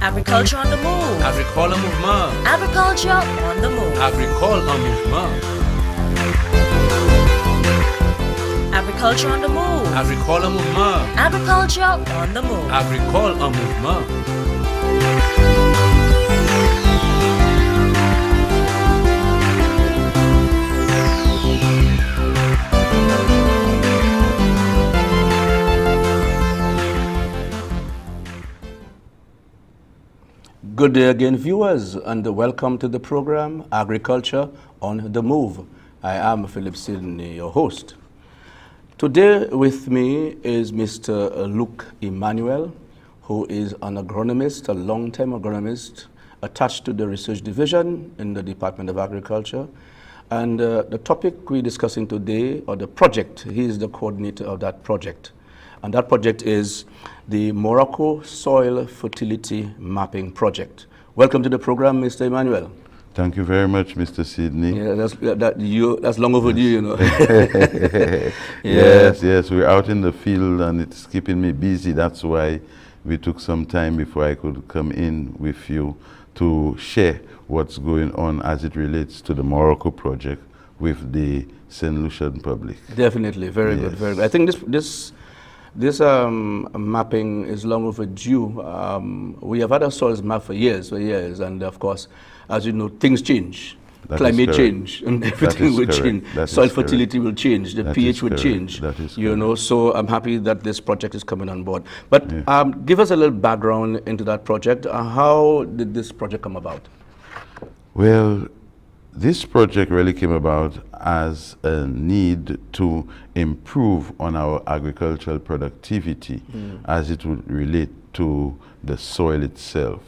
Agriculture on the move. Agricole mouvement. Agriculture on the move. Agricole en mouvement. Agriculture on the move. Agricole en mouvement. Agriculture on the move. Agricole en mouvement. Good day again, viewers, and welcome to the program Agriculture on the Move. I am Phillip Sydney, your host. Today with me is Mr. Luke Emmanuel, who is an agronomist, a long-time agronomist, attached to the research division in the Department of Agriculture. And the topic we're discussing today, or the project, he is the coordinator of that project. And that project is the Morocco Soil Fertility Mapping Project. Welcome to the program, Mr. Emanuel. Thank you very much, Mr. Sydney. Yeah, that's long overdue, you know. Yes, we're out in the field and it's keeping me busy. That's why we took some time before I could come in with you to share what's going on as it relates to the Morocco project with the St Lucian public. Definitely, very good, very good. I think this mapping is long overdue. We have had our soils mapped for years, and of course, as you know, things change. Climate change and everything will change. Soil fertility will change. The pH will change. You know, so I'm happy that this project is coming on board. But give us a little background into that project. How did this project come about? Well, this project really came about as a need to improve on our agricultural productivity as it would relate to the soil itself.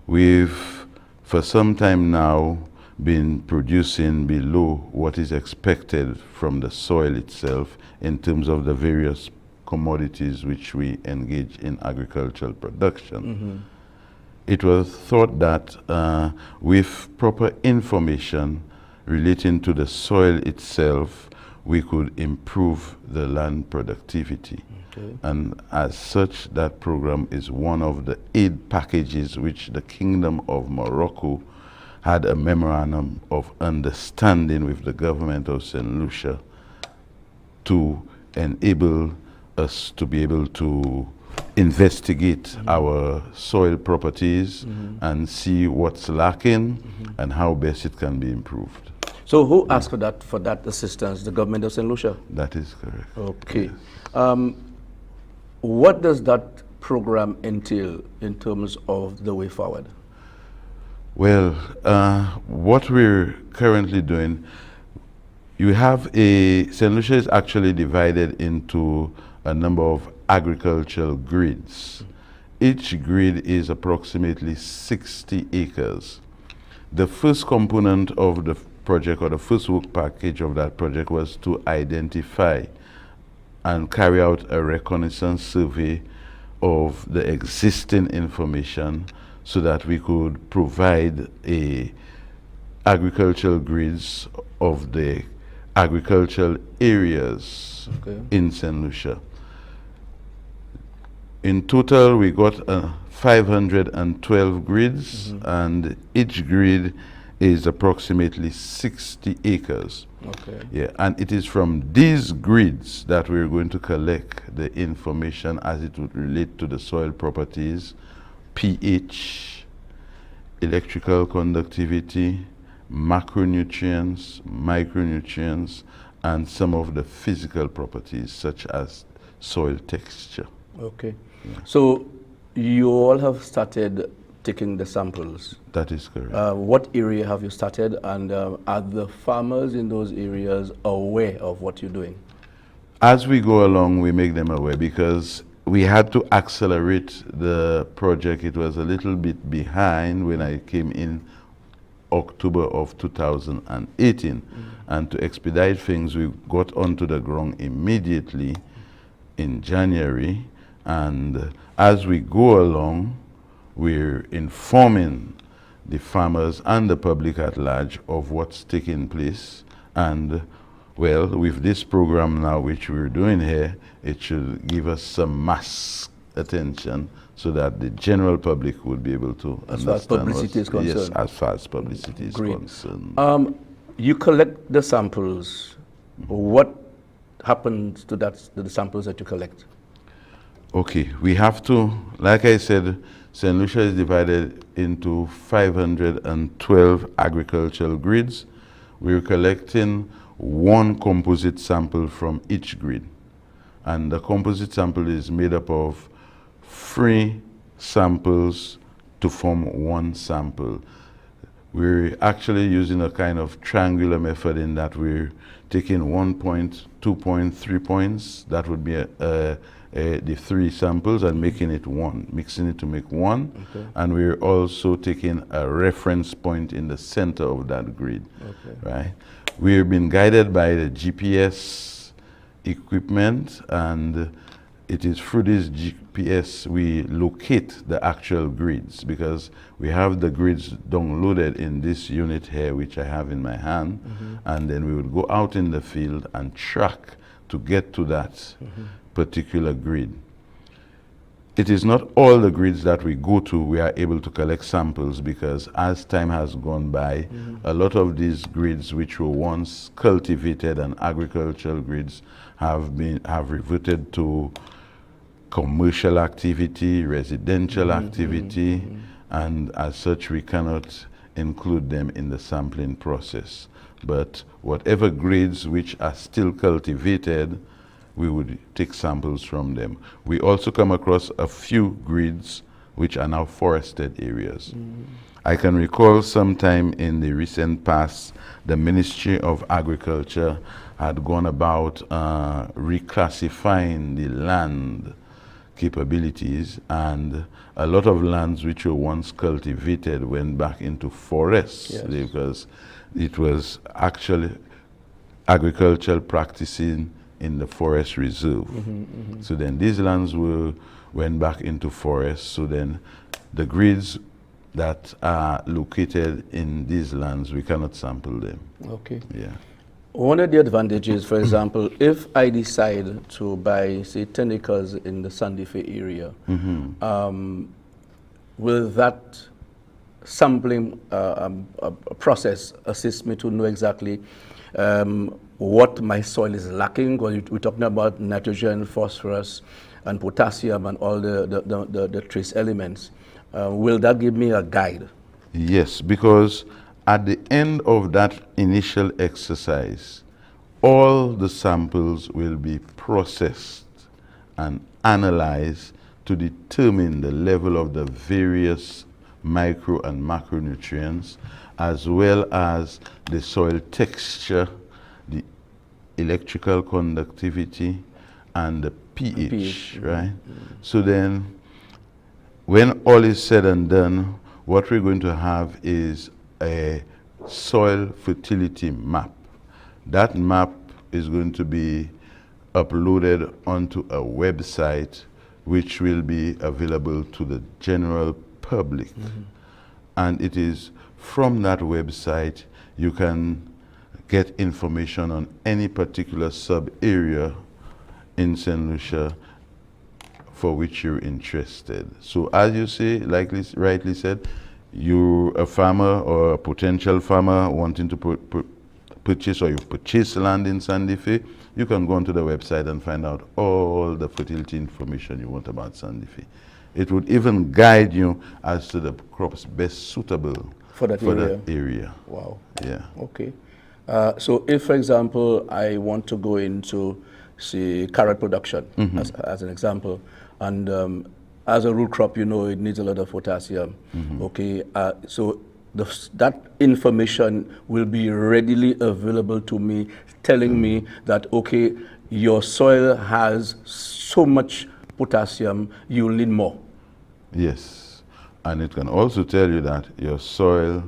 We've, for some time now, been producing below what is expected from the soil itself in terms of the various commodities which we engage in agricultural production. It was thought that with proper information relating to the soil itself, we could improve the land productivity. And as such, that program is one of the aid packages which the Kingdom of Morocco had a memorandum of understanding with the government of St Lucia to enable us to be able to investigate our soil properties and see what's lacking and how best it can be improved. So who asked for that assistance? The government of St Lucia? That is correct. Okay. Yes. What does that program entail in terms of the way forward? Well, what we're currently doing, you have St. Lucia is actually divided into a number of agricultural grids. Each grid is approximately 60 acres. The first component of the project, or the first work package of that project, was to identify and carry out a reconnaissance survey of the existing information so that we could provide agricultural grids of the agricultural areas in St. Lucia. In total, we got 512 grids, and each grid is approximately 60 acres. Yeah, and it is from these grids that we're going to collect the information as it would relate to the soil properties, pH, electrical conductivity, macronutrients, micronutrients, and some of the physical properties such as soil texture. Okay. Yeah. So you all have started taking the samples. That is correct. What area have you started, and are the farmers in those areas aware of what you're doing? As we go along, we make them aware because we had to accelerate the project. It was a little bit behind when I came in October of 2018. And to expedite things, we got onto the ground immediately in January. And as we go along, we're informing the farmers and the public at large of what's taking place. And Well, with this program now, which we're doing here, it should give us some mass attention so that the general public would be able to As far as publicity is concerned. Yes, as far as publicity is Great. concerned. You collect the samples. What happens to the samples that you collect? Okay, we have to, like I said, St. Lucia is divided into 512 agricultural grids. We're collecting one composite sample from each grid. And the composite sample is made up of 3 samples to form one sample. We're actually using a kind of triangular method in that we're taking 1 point, 2 points, 3 points. That would be the 3 samples and making it one, mixing it to make one. Okay. And we're also taking a reference point in the center of that grid. Okay. Right? We've been guided by the GPS equipment, and it is through this GPS we locate the actual grids, because we have the grids downloaded in this unit here, which I have in my hand, and then we would go out in the field and track to get to that particular grid. It is not all the grids that we go to we are able to collect samples, because as time has gone by, a lot of these grids which were once cultivated and agricultural grids have reverted to commercial activity, residential activity, and as such we cannot include them in the sampling process. But whatever grids which are still cultivated, we would take samples from them. We also come across a few grids which are now forested areas. I can recall sometime in the recent past, the Ministry of Agriculture had gone about reclassifying the land capabilities, and a lot of lands which were once cultivated went back into forests. Yes. Because it was actually agricultural practicing in the forest reserve. So then these lands went back into forests. So then the grids that are located in these lands, we cannot sample them. Okay. Yeah. One of the advantages, for example, if I decide to buy, say, 10 acres in the Santa Fe area, will that sampling process assist me to know exactly what my soil is lacking? Because we're talking about nitrogen, phosphorus, and potassium, and all the trace elements. Will that give me a guide? Yes, because at the end of that initial exercise, all the samples will be processed and analyzed to determine the level of the various micro and macronutrients, as well as the soil texture, the electrical conductivity, and the pH, right? So then, when all is said and done, what we're going to have is a soil fertility map. That map is going to be uploaded onto a website which will be available to the general public. And it is from that website you can get information on any particular sub-area in St. Lucia for which you're interested. So as you say, like rightly said, you're a farmer or a potential farmer wanting to purchase, or you purchase land in Santa Fe, you can go onto the website and find out all the fertility information you want about Santa Fe. It would even guide you as to the crops best suitable For that area. Wow. Yeah. Okay. So if, for example, I want to go into, say, carrot production, as an example, and as a root crop, you know, it needs a lot of potassium. Okay. So that information will be readily available to me, telling me that, okay, your soil has so much potassium, you'll need more. Yes. And it can also tell you that your soil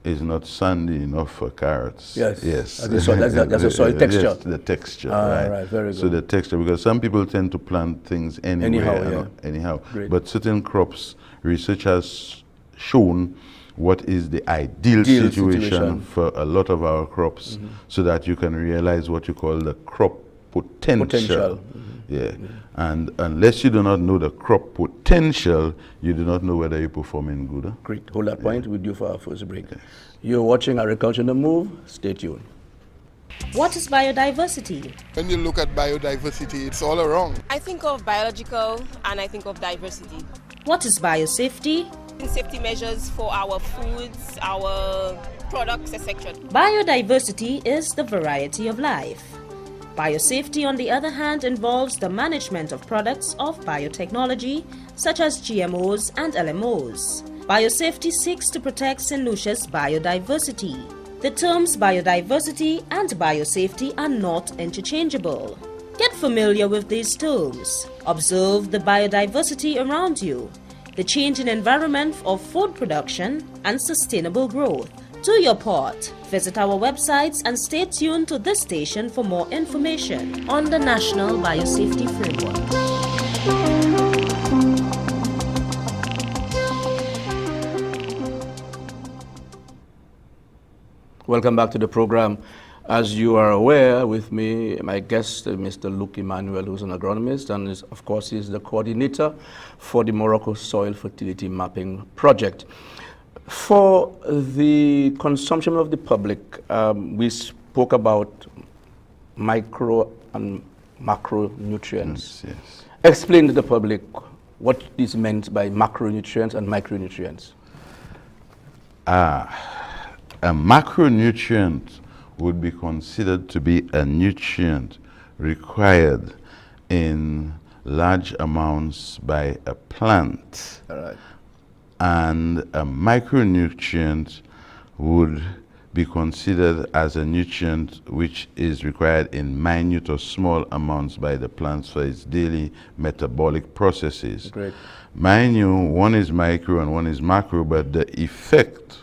is not sandy enough for carrots. Yes. Yes. That's a soil texture. Yes, the texture. Right. Right. Very good. So the texture, because some people tend to plant things anywhere, Anyhow. anyhow. Great. But certain crops, research has shown what is the ideal Ideal situation situation. for a lot of our crops, so that you can realize what you call the crop potential. Potential. Yeah. And unless you do not know the crop potential, you do not know whether you're performing good. Huh? Great. Hold that point. We'll do for our first break. You're watching Agriculture on the Move. Stay tuned. What is biodiversity? When you look at biodiversity, it's all around. I think of biological and I think of diversity. What is biosafety? Safety measures for our foods, our products, etc. Biodiversity is the variety of life. Biosafety, on the other hand, involves the management of products of biotechnology, such as GMOs and LMOs. Biosafety seeks to protect St Lucia's biodiversity. The terms biodiversity and biosafety are not interchangeable. Get familiar with these terms. Observe the biodiversity around you, the changing environment of food production and sustainable growth. Do your part. Visit our websites and stay tuned to this station for more information on the National Biosafety Framework. Welcome back to the program. As you are aware, with me, my guest, Mr. Luke Emmanuel, who's an agronomist, and is, of course, he's the coordinator for the Morocco Soil Fertility Mapping Project. For the consumption of the public, we spoke about micro and macronutrients. Yes. Explain to the public what is meant by macronutrients and micronutrients. A macronutrient would be considered to be a nutrient required in large amounts by a plant. All right. And a micronutrient would be considered as a nutrient which is required in minute or small amounts by the plants for its daily metabolic processes. Great. Mind you, one is micro and one is macro, but the effect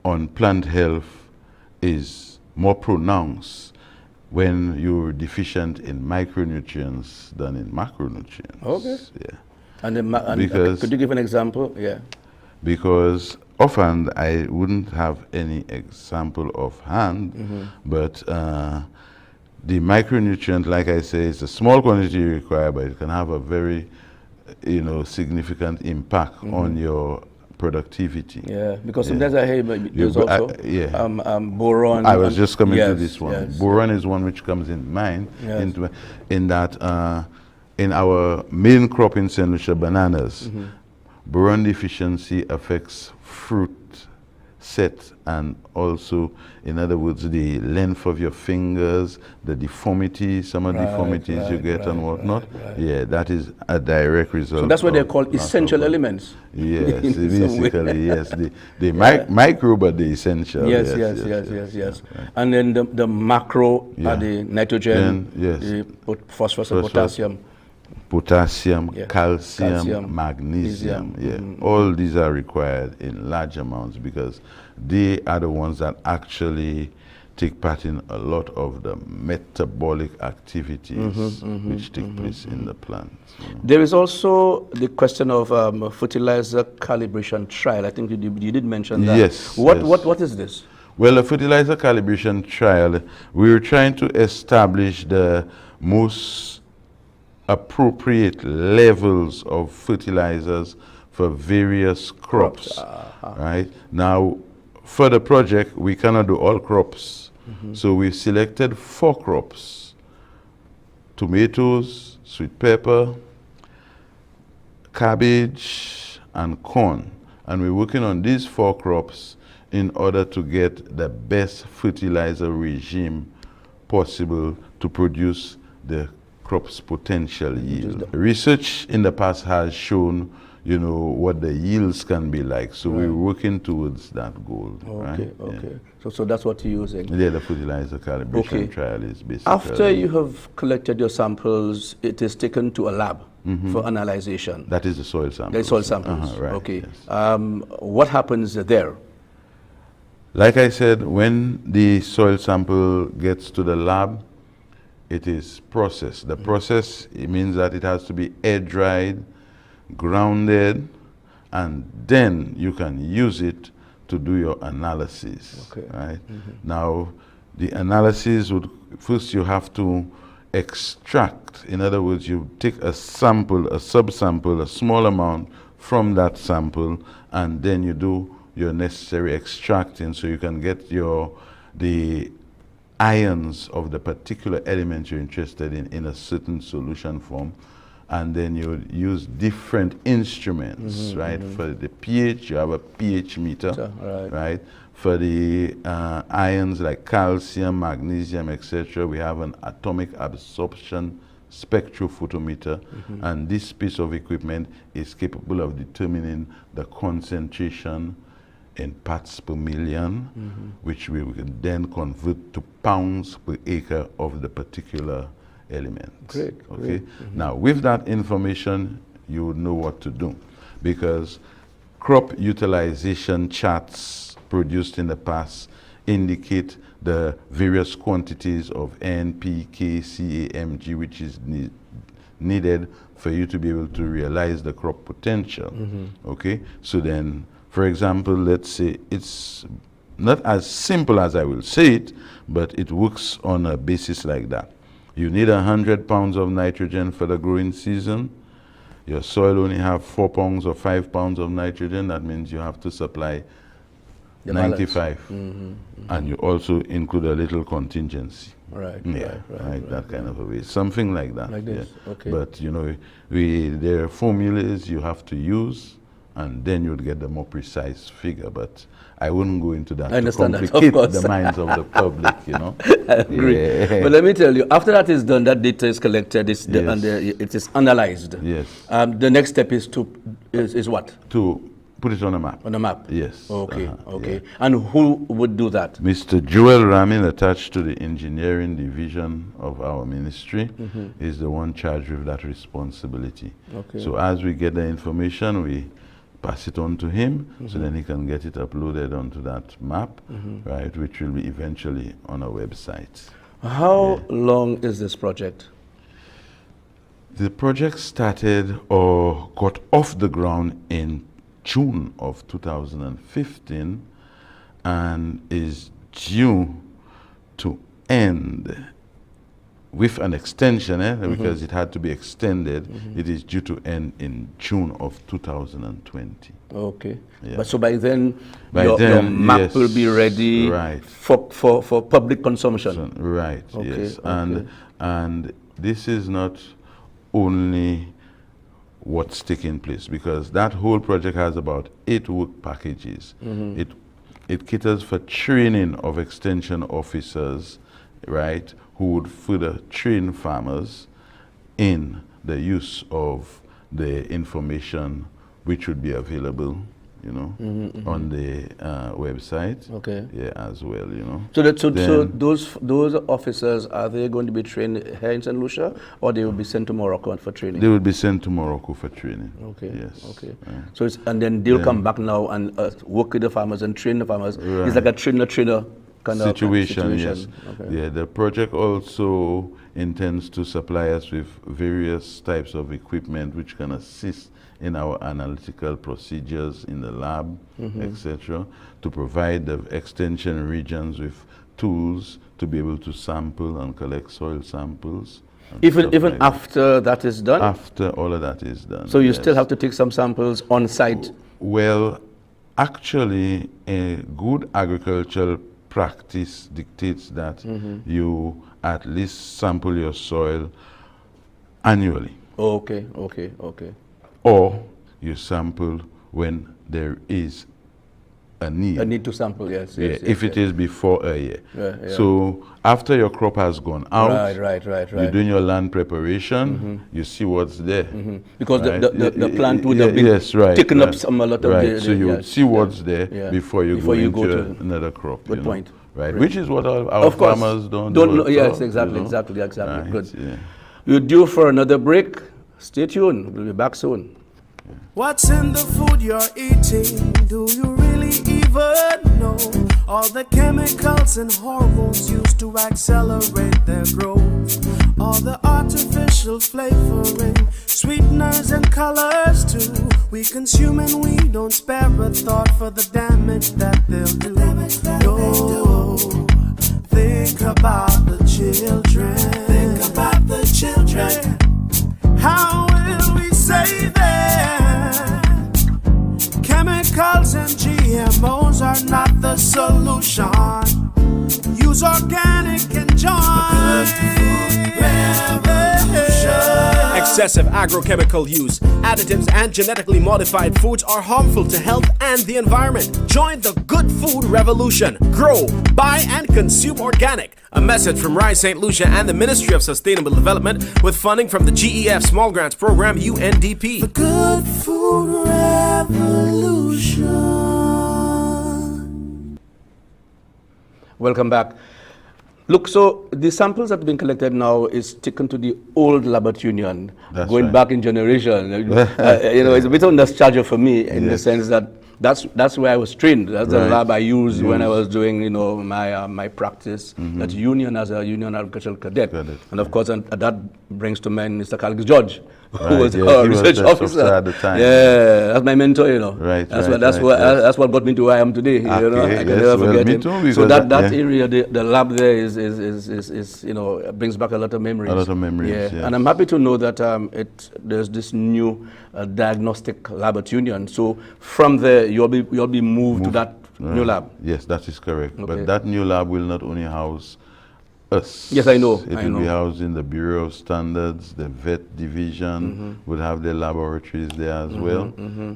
on plant health is more pronounced when you're deficient in micronutrients than in macronutrients. Okay. Yeah. And Because- could you give an example? Yeah. Because often I wouldn't have any example offhand, but the micronutrient, like I say, is a small quantity required, but it can have a very, significant impact on your productivity. Yeah, because Yeah. sometimes I hear there's You- also yeah. boron. I was just coming to Yes, this one. yes. Boron is one which comes in mind, Yes. in that in our main crop in St Lucia, bananas, boron deficiency affects fruit set, and also, in other words, the length of your fingers, the deformity, some of the deformities you get and whatnot. right. Yeah, that is a direct result. So that's what they're of called essential alcohol. elements. Yes, in some way. basically, yes. The micro, but the essential. Yes. Right. And then the macro Yeah. are the nitrogen, Then, yes. the phosphorus and Phosphorus. potassium. Potassium, Yeah. calcium, Calcium, magnesium. magnesium. Yeah, all these are required in large amounts because they are the ones that actually take part in a lot of the metabolic activities which take place in the plants. There is also the question of fertilizer calibration trial. I think you did mention that. Yes, What yes. what is this? Well, a fertilizer calibration trial, we were trying to establish the most appropriate levels of fertilizers for various crops. Right? Now, for the project, we cannot do all crops. So we selected 4 crops: tomatoes, sweet pepper, cabbage, and corn. And we're working on these 4 crops in order to get the best fertilizer regime possible to produce the crop's potential yield. Research in the past has shown, what the yields can be like. So we're working towards that goal. Okay, right? okay. So that's what you're using. Yeah, the fertilizer calibration Okay. trial is basically. After you have collected your samples, it is taken to a lab for analyzation. That is the soil sample. The soil samples. Right. Okay. Yes. What happens there? Like I said, when the soil sample gets to the lab, it is processed. The process, it means that it has to be air dried, grounded, and then you can use it to do your analysis. Okay. Right? Now, the analysis would first you have to extract. In other words, you take a sample, a subsample, a small amount from that sample, and then you do your necessary extracting so you can get the ions of the particular element you're interested in a certain solution form. And then you use different instruments, right? For the pH, you have a pH meter, right? For the ions like calcium, magnesium, etc., we have an atomic absorption spectrophotometer, and this piece of equipment is capable of determining the concentration in parts per million, which we can then convert to pounds per acre of the particular element. Great. Okay. Now, with that information, you would know what to do, because crop utilization charts produced in the past indicate the various quantities of N, P, K, C, A, M, G, which is needed for you to be able to realize the crop potential. Okay. So then, for example, let's say it's not as simple as I will say it, but it works on a basis like that. You need 100 pounds of nitrogen for the growing season. Your soil only have 4 pounds or 5 pounds of nitrogen. That means you have to supply The 95. And you also include a little contingency. Right. That kind of a way. Something like that. Like this, okay. But you know, there are formulas you have to use, and then you'd get the more precise figure. But I wouldn't go into that to complicate the minds of the public, you know. I agree. Yeah. But let me tell you, after that is done, that data is collected, and it is analyzed. Yes. The next step is what? To put it on a map. On a map? Yes. Okay, okay. Yeah. And who would do that? Mr. Joel Ramin, attached to the engineering division of our ministry, is the one charged with that responsibility. Okay. So as we get the information, we pass it on to him, so then he can get it uploaded onto that map, right, which will be eventually on our website. How long is this project? The project started or got off the ground in June of 2015 and is due to end with an extension, because it had to be extended. It is due to end in June of 2020. Okay. Yeah. But so by then, your map will be ready for public consumption. Right, Okay, yes. okay. And this is not only what's taking place, because that whole project has about 8 work packages. It caters for training of extension officers, right, who would further train farmers in the use of the information which would be available, you know, on the website. Okay. Yeah, as well, you know. So those officers, are they going to be trained here in St Lucia, or they will be sent to Morocco for training? They will be sent to Morocco for training. Okay. Yes. Okay. So and then they'll come back now and work with the farmers and train the farmers. Right. It's like a trainer kind situation, of yes. Okay. Yeah, the project also intends to supply us with various types of equipment which can assist in our analytical procedures in the lab, etc., to provide the extension regions with tools to be able to sample and collect soil samples. Even like after that is done? After all of that is done. So you still have to take some samples on site? Well, actually, a good agricultural practice dictates that you at least sample your soil annually. Okay. Or you sample when there is a need. A need to sample, yes. If it is before a year. So after your crop has gone out, right. you're doing your land preparation, you see what's there. Because right? the plant would have been taking up a lot of the... So you would see what's there before you go into another crop. Good point. Right, which is what our farmers don't know. Yes, exactly. Right, Good. Yeah. We're due for another break. Stay tuned. We'll be back soon. What's in the food you're eating? Do you really even know? All the chemicals and hormones used to accelerate their growth. All the artificial flavoring, sweeteners and colors too. We consume and we don't spare a thought for the damage that they'll do. No, think about the children. Think about the children. How will we save them? Chemicals and GMOs are not the solution. Use organic and join. Excessive agrochemical use, additives, and genetically modified foods are harmful to health and the environment. Join the good food revolution. Grow, buy, and consume organic. A message from Rise St Lucia and the Ministry of Sustainable Development with funding from the GEF Small Grants Program, UNDP. The good food revolution. Welcome back. Look, so the samples that have been collected now is taken to the old Labot Union, going back in generation. It's a bit of nostalgia for me in the sense that that's where I was trained. That's the lab I used when I was doing, my practice at Union as a Union Agricultural Cadet. And of course, and that brings to mind Mr. Calix George, who was our research officer at the time. Yeah, that's my mentor, That's what got me to where I am today. I can never forget him. So that area, the lab there is brings back a lot of memories. A lot of memories. Yes. And I'm happy to know that there's this new diagnostic lab at Union. So from there, you'll be moved to that new lab. Yes, that is correct. Okay. But that new lab will not only house us. Yes, I know. It will be housed in the Bureau of Standards, the vet division would have their laboratories there as well.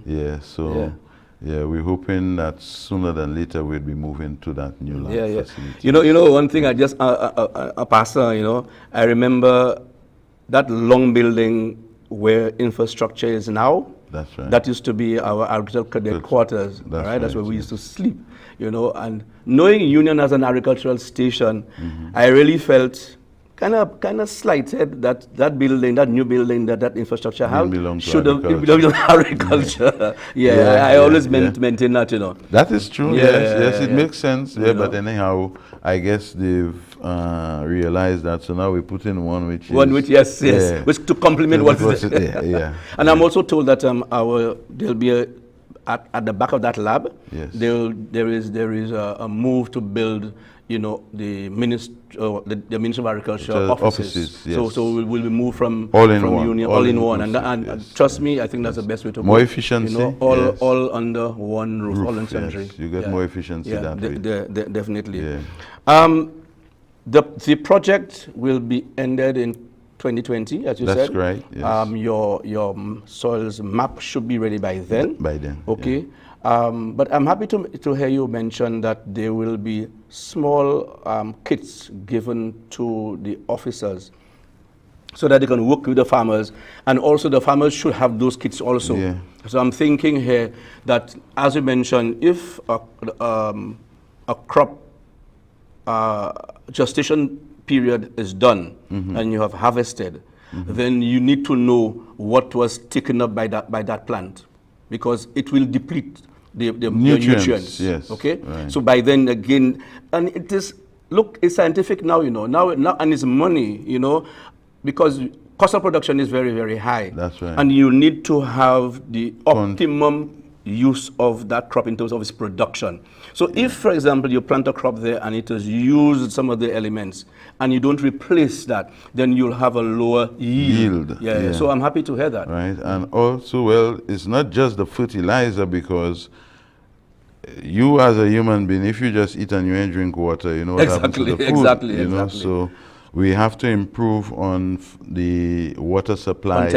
Yeah, so we're hoping that sooner than later we'll be moving to that new lab facility. You know, one thing I just a passer, I remember that long building where infrastructure is now. That's right. That used to be our agricultural cadet quarters. That's where we used to sleep. And knowing Union as an agricultural station, I really felt kind of slighted that new building, that infrastructure should have belonged to agriculture. I always maintain that, That is true. Yes, it makes sense. But anyhow, I guess they've realized that. So now we put in one which which to complement what is there. And I'm also told that there'll be at the back of that lab, there is a move to build, the Ministry of Agriculture offices. So we'll be moved from Union all in one. And trust me, I think that's the best way to more efficiency. All under one roof, all in sundry. Yes. You get more efficiency that way. Definitely. Yeah. The project will be ended in 2020, as you said. That's right. Yes. Your soils map should be ready by then. By then. Okay. But I'm happy to hear you mention that there will be small kits given to the officers so that they can work with the farmers, and also the farmers should have those kits also. Yeah. So I'm thinking here that, as you mentioned, if a crop gestation period is done and you have harvested, then you need to know what was taken up by that plant, because it will deplete the nutrients. Yes. Okay. Right. So by then again, and it is it's scientific now. Now and it's money. Because cost of production is very, very high. That's right. And you need to have the optimum use of that crop in terms of its production. So if, for example, you plant a crop there and it has used some of the elements and you don't replace that, then you'll have a lower yield. Yeah. So I'm happy to hear that. Right. And also, it's not just the fertilizer, because you as a human being, if you just eat and you ain't drink water, what happens to the food. Exactly. So we have to improve on the water supply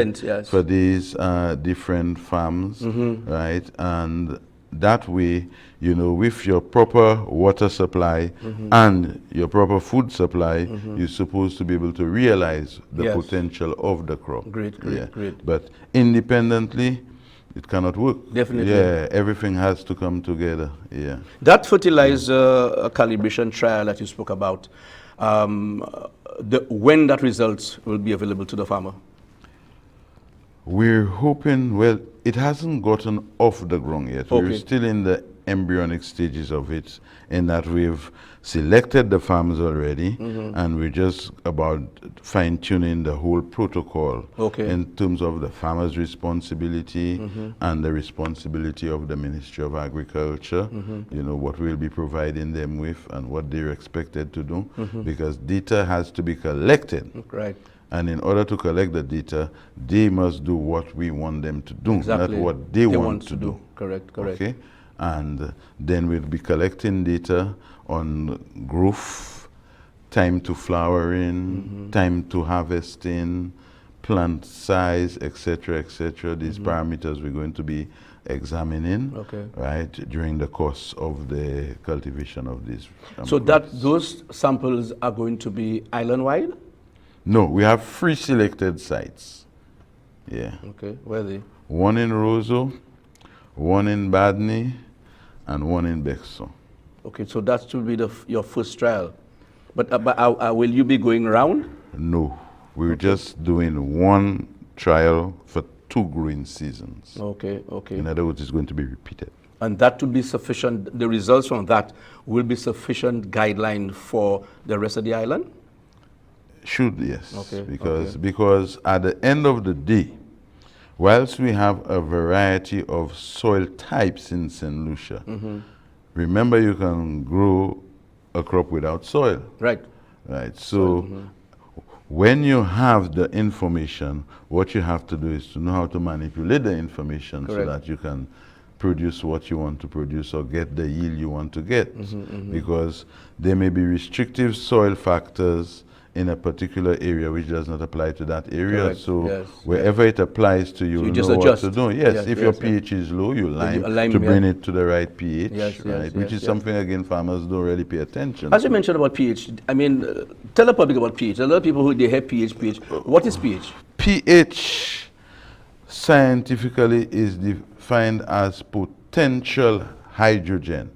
for these different farms, right? And that way, with your proper water supply and your proper food supply, you're supposed to be able to realize the potential of the crop. Great. But independently, it cannot work. Definitely. Yeah, everything has to come together. Yeah. That fertilizer calibration trial that you spoke about, when that results will be available to the farmer? We're hoping, it hasn't gotten off the ground yet. Okay. We're still in the embryonic stages of it, in that we've selected the farms already, and we're just about fine-tuning the whole protocol in terms of the farmer's responsibility and the responsibility of the Ministry of Agriculture, you know, what we'll be providing them with and what they're expected to do, because data has to be collected. Right. And in order to collect the data, they must do what we want them to do, not what they want to do. Correct, correct. Okay? And then we'll be collecting data on growth, time to flowering, time to harvesting, plant size, etc., etc. These parameters we're going to be examining, right, during the course of the cultivation of these. So that those samples are going to be island-wide? No, we have 3 selected sites. Yeah. Okay, where are they? One in Roseau, one in Badney, and one in Bexon. Okay, so that should be your first trial. But will you be going around? No, we're just doing one trial for 2 growing seasons. Okay, okay. In other words, it's going to be repeated. And that would be sufficient, the results from that will be sufficient guideline for the rest of the island? Should, yes. Okay, because at the end of the day, whilst we have a variety of soil types in St. Lucia, remember you can grow a crop without soil. Right. Right. So when you have the information, what you have to do is to know how to manipulate the information so that you can produce what you want to produce or get the yield you want to get. Because there may be restrictive soil factors in a particular area which does not apply to that area. Correct. So wherever it applies to you, so you know just what adjust. to do. Yes, if your pH is low, you lime to bring it to the right pH, right? Which is something, again, farmers don't really pay attention As to. you mentioned about pH, I mean, tell the public about pH. A lot of people who they hear pH. What is pH? pH scientifically is defined as potential hydrogen.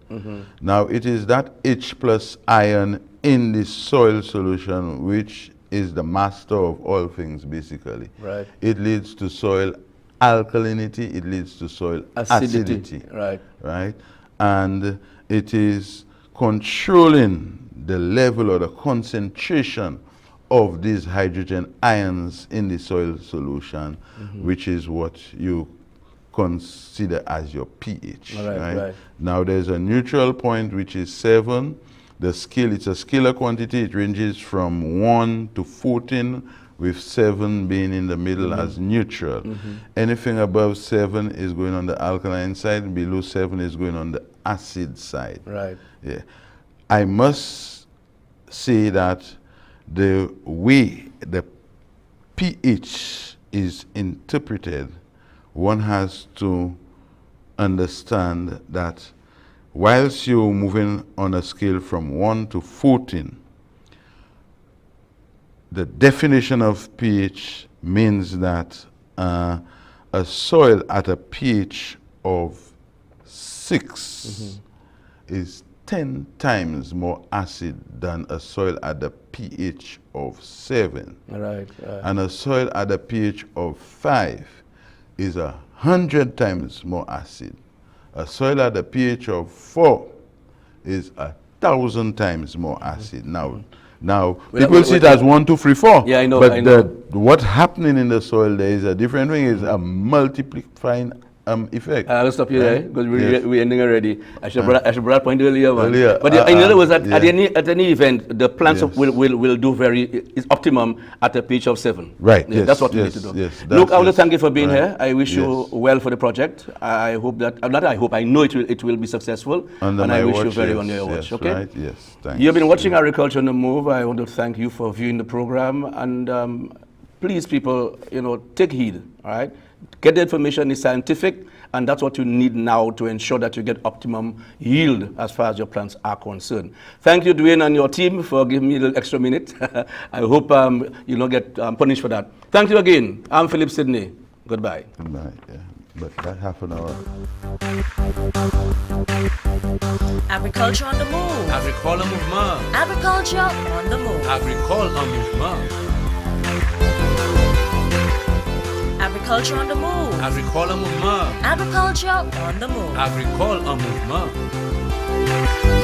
Now, it is that H plus ion in the soil solution which is the master of all things, basically. Right. It leads to soil alkalinity, it leads to soil acidity. Right. Right? And it is controlling the level or the concentration of these hydrogen ions in the soil solution, which is what you consider as your pH. Right? Now, there's a neutral point which is 7. The scale, it's a scalar quantity. It ranges from 1 to 14, with 7 being in the middle as neutral. Anything above 7 is going on the alkaline side, below 7 is going on the acid side. Right. Yeah. I must say that the way the pH is interpreted, one has to understand that whilst you're moving on a scale from 1 to 14, the definition of pH means that a soil at a pH of 6 is 10 times more acid than a soil at the pH of 7. Right. And a soil at a pH of 5 is 100 times more acid. A soil at a pH of 4 is 1,000 times more acid. Now, people see it as 1, 2, 3, 4. Yeah, I know. But what's happening in the soil there is a different thing. Is a multiplying effect. I'll stop you there because we're ending already. I should brought that point earlier. But in other words, at any event, the plants will do it's optimum at a pH of 7. Right. Yeah, that's what we need to do. Luke, I want to thank you for being here. I wish you well for the project. I hope that, I know it will be successful. And I wish you very on your watch. Okay? Right? Yes, thanks. You've been watching Agriculture on the Move. I want to thank you for viewing the program. And please, people, take heed. All right? Get the information, it's scientific, and that's what you need now to ensure that you get optimum yield as far as your plants are concerned. Thank you, Dwayne, and your team for giving me a little extra minute. I hope you don't get punished for that. Thank you again. I'm Phillip Sydney. Goodbye. Goodbye. Yeah. But that half an hour. Agriculture on the Move. Agricole en mouvement. Agriculture on the Move. Agricole en mouvement. Agriculture on the move. Agricole en mouvement. Agriculture on the move. Agricole en mouvement.